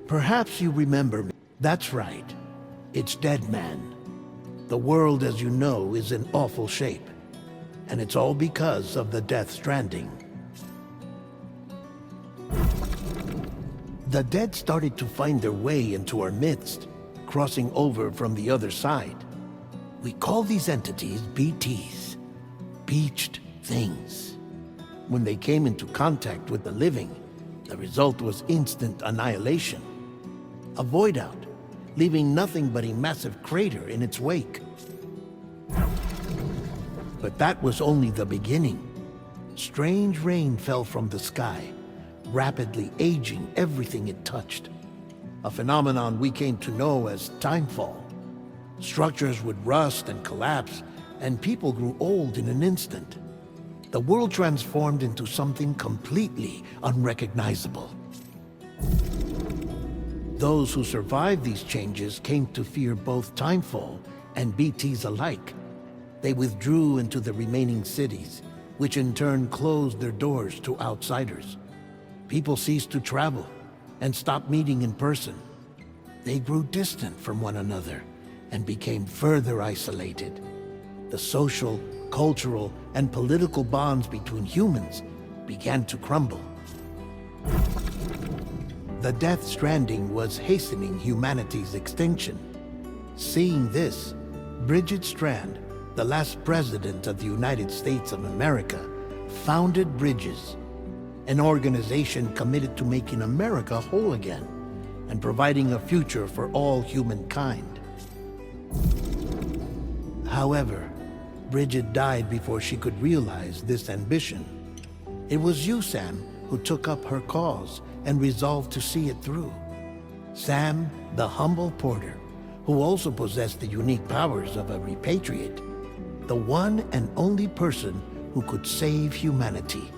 Perhaps you remember me. That's right. It's Dead Man. The world, as you know, is in awful shape. And it's all because of the Death Stranding. The dead started to find their way into our midst, crossing over from the other side. We call these entities BTs, Beached Things. When they came into contact with the living, the result was instant annihilation. A voidout, leaving nothing but a massive crater in its wake. But that was only the beginning. Strange rain fell from the sky, rapidly aging everything it touched. A phenomenon we came to know as timefall. Structures would rust and collapse, and people grew old in an instant. The world transformed into something completely unrecognizable. Those who survived these changes came to fear both timefall and BTs alike. They withdrew into the remaining cities, which in turn closed their doors to outsiders. People ceased to travel and stopped meeting in person. They grew distant from one another and became further isolated. The social, cultural, and political bonds between humans began to crumble. The Death Stranding was hastening humanity's extinction. Seeing this, Bridget Strand, the last president of the United States of America, founded Bridges, an organization committed to making America whole again and providing a future for all humankind. However, Bridget died before she could realize this ambition. It was you, Sam, who took up her cause and resolved to see it through. Sam, the humble porter, who also possessed the unique powers of a repatriate, the one and only person who could save humanity.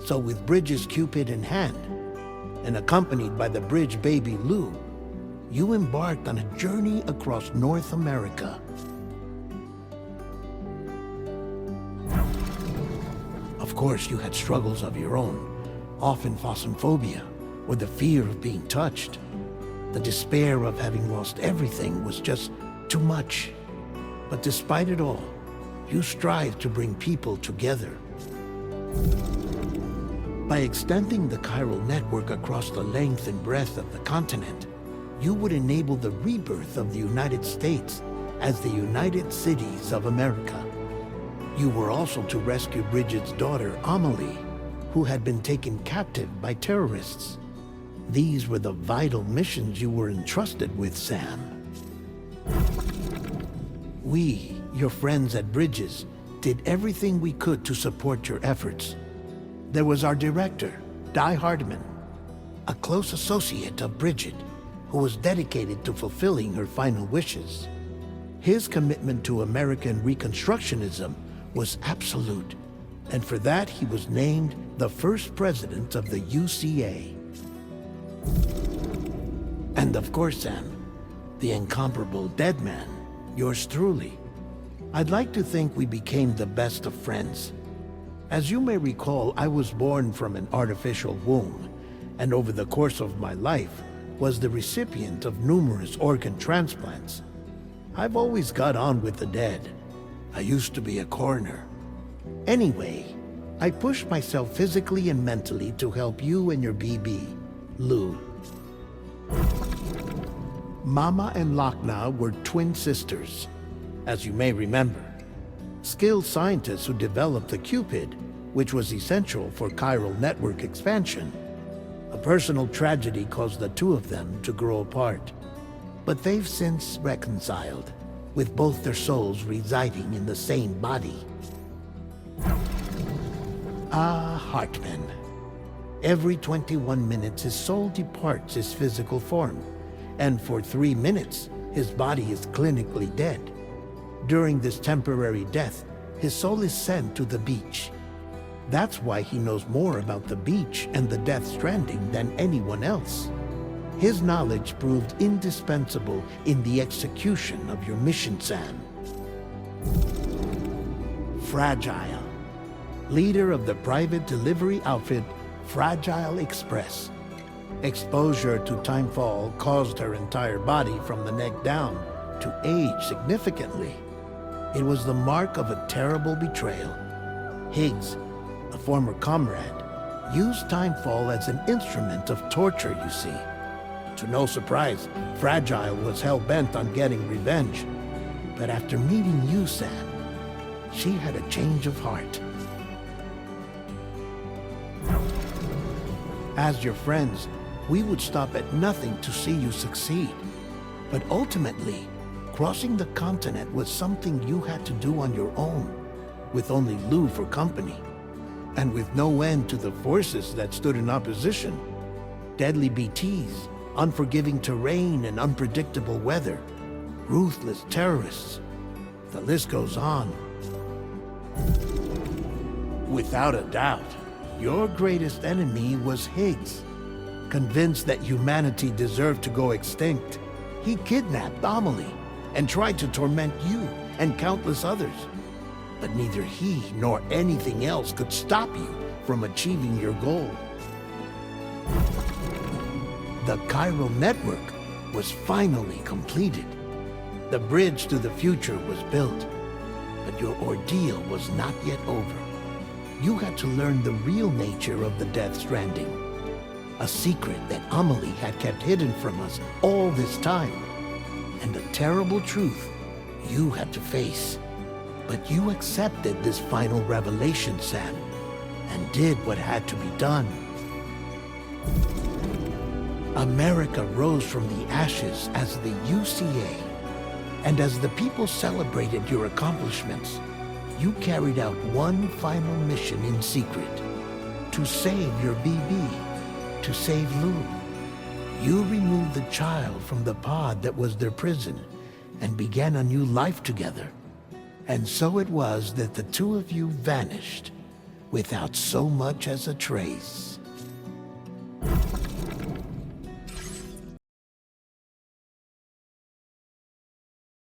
So with Bridges' Cupid in hand, and accompanied by the bridge baby Lou, you embarked on a journey across North America. Of course, you had struggles of your own, often phasmophobia, or the fear of being touched. The despair of having lost everything was just too much. But despite it all, you strived to bring people together. By extending the chiral network across the length and breadth of the continent, you would enable the rebirth of the United States as the United Cities of America. You were also to rescue Bridget's daughter, Amelie, who had been taken captive by terrorists. These were the vital missions you were entrusted with, Sam. We, your friends at Bridges, did everything we could to support your efforts. There was our director, Di Hardman, a close associate of Bridget, who was dedicated to fulfilling her final wishes. His commitment to American Reconstructionism was absolute, and for that he was named the first president of the UCA. And of course, Sam, the incomparable Dead Man, yours truly. I'd like to think we became the best of friends. As you may recall, I was born from an artificial womb, and over the course of my life was the recipient of numerous organ transplants. I've always got on with the dead. I used to be a coroner. Anyway, I pushed myself physically and mentally to help you and your BB, Lou. Mama and Lakna were twin sisters, as you may remember. Skilled scientists who developed the Cupid, which was essential for chiral network expansion. A personal tragedy caused the two of them to grow apart. But they've since reconciled, with both their souls residing in the same body. Ah, Hartman. Every 21 minutes his soul departs his physical form, and for 3 minutes his body is clinically dead. During this temporary death, his soul is sent to the beach. That's why he knows more about the beach and the Death Stranding than anyone else. His knowledge proved indispensable in the execution of your mission, Sam. Fragile, leader of the private delivery outfit Fragile Express. Exposure to timefall caused her entire body from the neck down to age significantly. It was the mark of a terrible betrayal. Higgs, a former comrade, used timefall as an instrument of torture, you see. To no surprise, Fragile was hell-bent on getting revenge. But after meeting you, Sam, she had a change of heart. As your friends, we would stop at nothing to see you succeed. But ultimately, crossing the continent was something you had to do on your own, with only Lou for company, and with no end to the forces that stood in opposition. Deadly BTs, unforgiving terrain and unpredictable weather, ruthless terrorists. The list goes on. Without a doubt, your greatest enemy was Higgs. Convinced that humanity deserved to go extinct, he kidnapped Amelie and tried to torment you and countless others. But neither he nor anything else could stop you from achieving your goal. The chiral network was finally completed. The bridge to the future was built, but your ordeal was not yet over. You had to learn the real nature of the Death Stranding, a secret that Amelie had kept hidden from us all this time, and a terrible truth you had to face. But you accepted this final revelation, Sam, and did what had to be done. America rose from the ashes as the UCA, and as the people celebrated your accomplishments, you carried out one final mission in secret: to save your BB, to save Lou. You removed the child from the pod that was their prison and began a new life together. And so it was that the two of you vanished without so much as a trace.